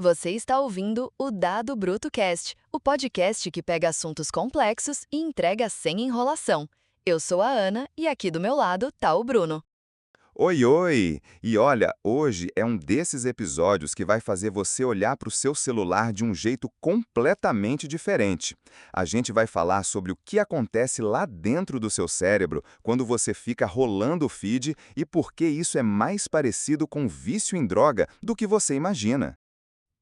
Você está ouvindo o Dado Bruto Cast, o podcast que pega assuntos complexos e entrega sem enrolação. Eu sou a Ana e aqui do meu lado tá o Bruno. Oi, oi! E olha, hoje é um desses episódios que vai fazer você olhar para o seu celular de um jeito completamente diferente. A gente vai falar sobre o que acontece lá dentro do seu cérebro quando você fica rolando o feed e por que isso é mais parecido com vício em droga do que você imagina.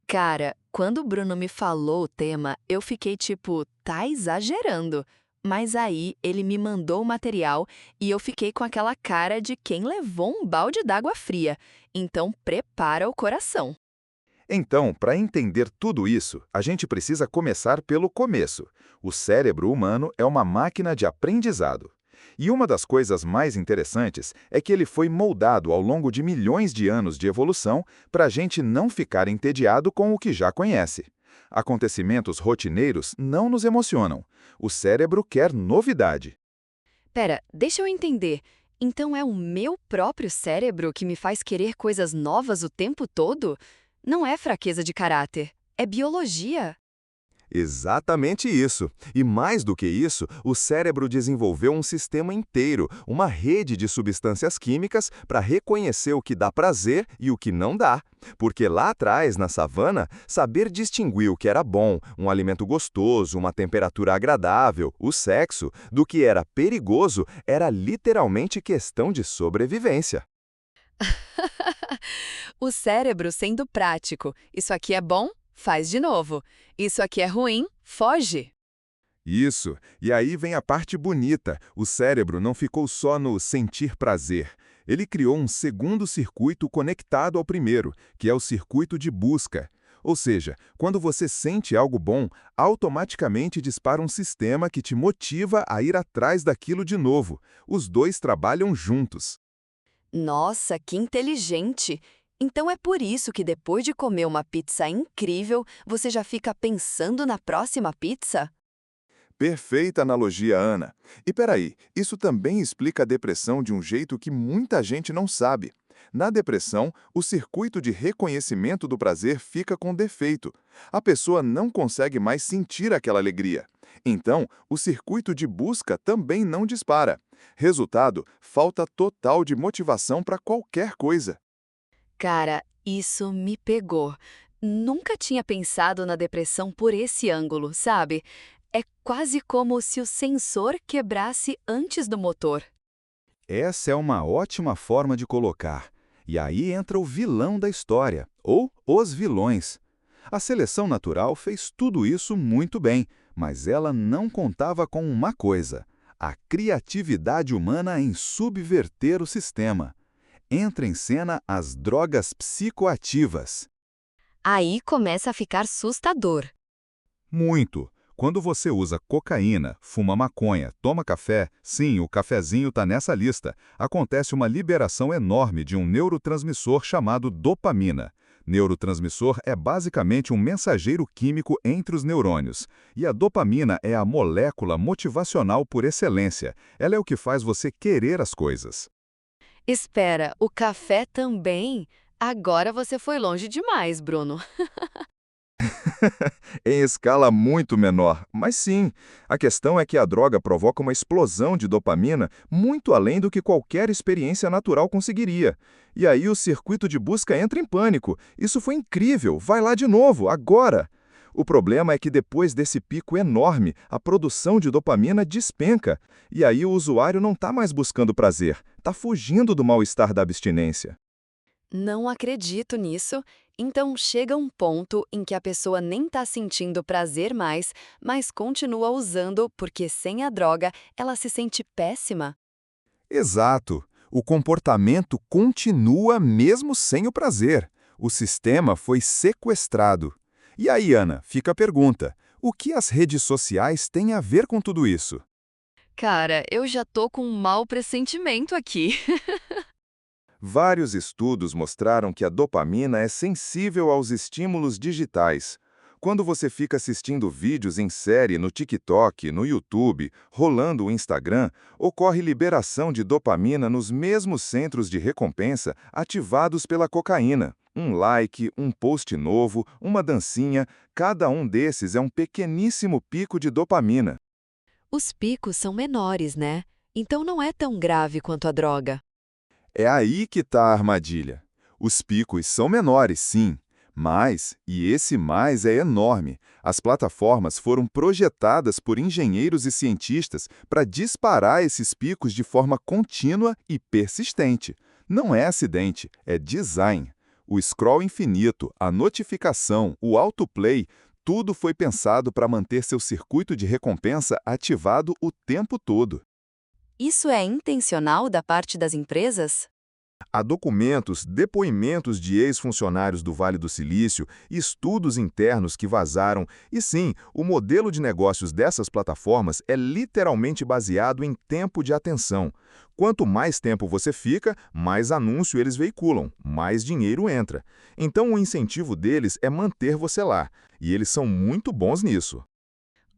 Cara, quando o Bruno me falou o tema, eu fiquei tipo, tá exagerando. Mas aí ele me mandou o material e eu fiquei com aquela cara de quem levou um balde d'água fria. Então prepara o coração. Então, para entender tudo isso, a gente precisa começar pelo começo. O cérebro humano é uma máquina de aprendizado. E uma das coisas mais interessantes é que ele foi moldado ao longo de milhões de anos de evolução para a gente não ficar entediado com o que já conhece. Acontecimentos rotineiros não nos emocionam. O cérebro quer novidade. Pera, deixa eu entender. Então é o meu próprio cérebro que me faz querer coisas novas o tempo todo? Não é fraqueza de caráter, é biologia. Exatamente isso. E mais do que isso, o cérebro desenvolveu um sistema inteiro, uma rede de substâncias químicas para reconhecer o que dá prazer e o que não dá. Porque lá atrás, na savana, saber distinguir o que era bom, um alimento gostoso, uma temperatura agradável, o sexo, do que era perigoso, era literalmente questão de sobrevivência. O cérebro sendo prático. Isso aqui é bom? Faz de novo. Isso aqui é ruim? Foge. Isso. E aí vem a parte bonita. O cérebro não ficou só no sentir prazer. Ele criou um segundo circuito conectado ao primeiro, que é o circuito de busca. Ou seja, quando você sente algo bom, automaticamente dispara um sistema que te motiva a ir atrás daquilo de novo. Os dois trabalham juntos. Nossa, que inteligente! Então é por isso que depois de comer uma pizza incrível, você já fica pensando na próxima pizza? Perfeita analogia, Ana. E peraí, isso também explica a depressão de um jeito que muita gente não sabe. Na depressão, o circuito de reconhecimento do prazer fica com defeito. A pessoa não consegue mais sentir aquela alegria. Então, o circuito de busca também não dispara. Resultado, falta total de motivação para qualquer coisa. Cara, isso me pegou. Nunca tinha pensado na depressão por esse ângulo, sabe? É quase como se o sensor quebrasse antes do motor. Essa é uma ótima forma de colocar. E aí entra o vilão da história, ou os vilões. A seleção natural fez tudo isso muito bem, mas ela não contava com uma coisa: a criatividade humana em subverter o sistema. Entra em cena as drogas psicoativas. Aí começa a ficar assustador. Muito. Quando você usa cocaína, fuma maconha, toma café, sim, o cafezinho está nessa lista, acontece uma liberação enorme de um neurotransmissor chamado dopamina. Neurotransmissor é basicamente um mensageiro químico entre os neurônios. E a dopamina é a molécula motivacional por excelência. Ela é o que faz você querer as coisas. Espera, o café também? Agora você foi longe demais, Bruno. Em escala muito menor, mas sim. A questão é que a droga provoca uma explosão de dopamina muito além do que qualquer experiência natural conseguiria. E aí o circuito de busca entra em pânico. Isso foi incrível, vai lá de novo, agora! O problema é que depois desse pico enorme, a produção de dopamina despenca. E aí o usuário não está mais buscando prazer, está fugindo do mal-estar da abstinência. Não acredito nisso. Então chega um ponto em que a pessoa nem está sentindo prazer mais, mas continua usando porque sem a droga ela se sente péssima. Exato. O comportamento continua mesmo sem o prazer. O sistema foi sequestrado. E aí, Ana, fica a pergunta: o que as redes sociais têm a ver com tudo isso? Cara, eu já tô com um mau pressentimento aqui. Vários estudos mostraram que a dopamina é sensível aos estímulos digitais. Quando você fica assistindo vídeos em série no TikTok, no YouTube, rolando o Instagram, ocorre liberação de dopamina nos mesmos centros de recompensa ativados pela cocaína. Um like, um post novo, uma dancinha, cada um desses é um pequeníssimo pico de dopamina. Os picos são menores, né? Então não é tão grave quanto a droga. É aí que está a armadilha. Os picos são menores, sim, mas, e esse mais é enorme, as plataformas foram projetadas por engenheiros e cientistas para disparar esses picos de forma contínua e persistente. Não é acidente, é design. O scroll infinito, a notificação, o autoplay, tudo foi pensado para manter seu circuito de recompensa ativado o tempo todo. Isso é intencional da parte das empresas? Há documentos, depoimentos de ex-funcionários do Vale do Silício, estudos internos que vazaram, e sim, o modelo de negócios dessas plataformas é literalmente baseado em tempo de atenção. Quanto mais tempo você fica, mais anúncio eles veiculam, mais dinheiro entra. Então o incentivo deles é manter você lá, e eles são muito bons nisso.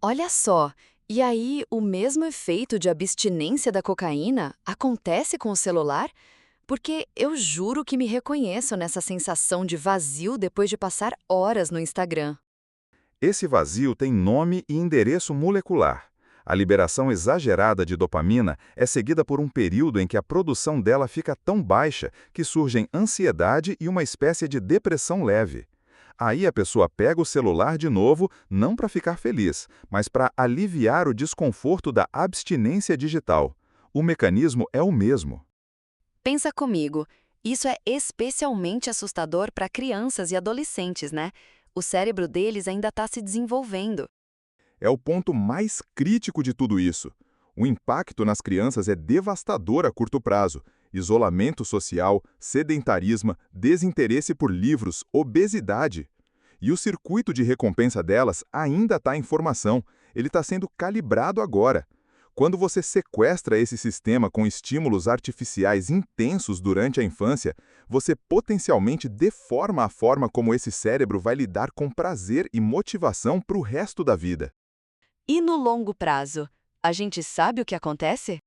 Olha só, e aí o mesmo efeito de abstinência da cocaína acontece com o celular? Porque eu juro que me reconheço nessa sensação de vazio depois de passar horas no Instagram. Esse vazio tem nome e endereço molecular. A liberação exagerada de dopamina é seguida por um período em que a produção dela fica tão baixa que surgem ansiedade e uma espécie de depressão leve. Aí a pessoa pega o celular de novo, não para ficar feliz, mas para aliviar o desconforto da abstinência digital. O mecanismo é o mesmo. Pensa comigo, isso é especialmente assustador para crianças e adolescentes, né? O cérebro deles ainda está se desenvolvendo. É o ponto mais crítico de tudo isso. O impacto nas crianças é devastador a curto prazo. Isolamento social, sedentarismo, desinteresse por livros, obesidade. E o circuito de recompensa delas ainda está em formação. Ele está sendo calibrado agora. Quando você sequestra esse sistema com estímulos artificiais intensos durante a infância, você potencialmente deforma a forma como esse cérebro vai lidar com prazer e motivação para o resto da vida. E no longo prazo, a gente sabe o que acontece?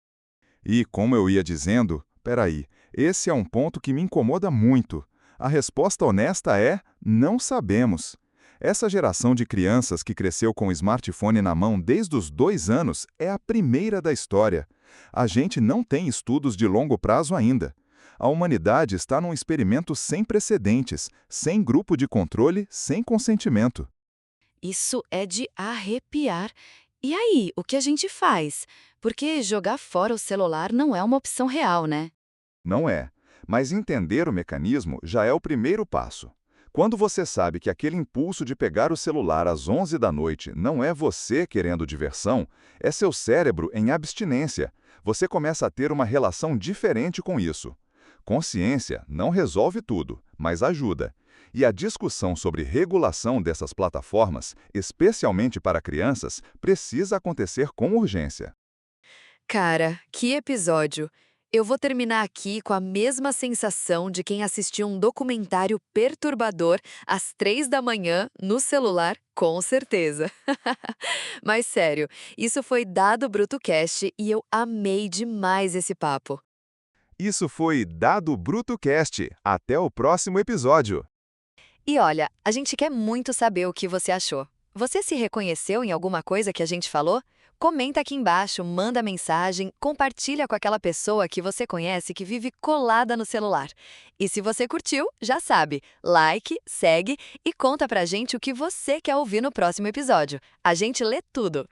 E, como eu ia dizendo, peraí, esse é um ponto que me incomoda muito. A resposta honesta é: não sabemos. Essa geração de crianças que cresceu com o smartphone na mão desde os 2 anos é a primeira da história. A gente não tem estudos de longo prazo ainda. A humanidade está num experimento sem precedentes, sem grupo de controle, sem consentimento. Isso é de arrepiar. E aí, o que a gente faz? Porque jogar fora o celular não é uma opção real, né? Não é. Mas entender o mecanismo já é o primeiro passo. Quando você sabe que aquele impulso de pegar o celular às 11 da noite não é você querendo diversão, é seu cérebro em abstinência, você começa a ter uma relação diferente com isso. Consciência não resolve tudo, mas ajuda. E a discussão sobre regulação dessas plataformas, especialmente para crianças, precisa acontecer com urgência. Cara, que episódio! Eu vou terminar aqui com a mesma sensação de quem assistiu um documentário perturbador às 3 da manhã no celular, com certeza. Mas sério, isso foi Dado BrutoCast e eu amei demais esse papo. Isso foi Dado BrutoCast. Até o próximo episódio. E olha, a gente quer muito saber o que você achou. Você se reconheceu em alguma coisa que a gente falou? Comenta aqui embaixo, manda mensagem, compartilha com aquela pessoa que você conhece que vive colada no celular. E se você curtiu, já sabe, like, segue e conta pra gente o que você quer ouvir no próximo episódio. A gente lê tudo.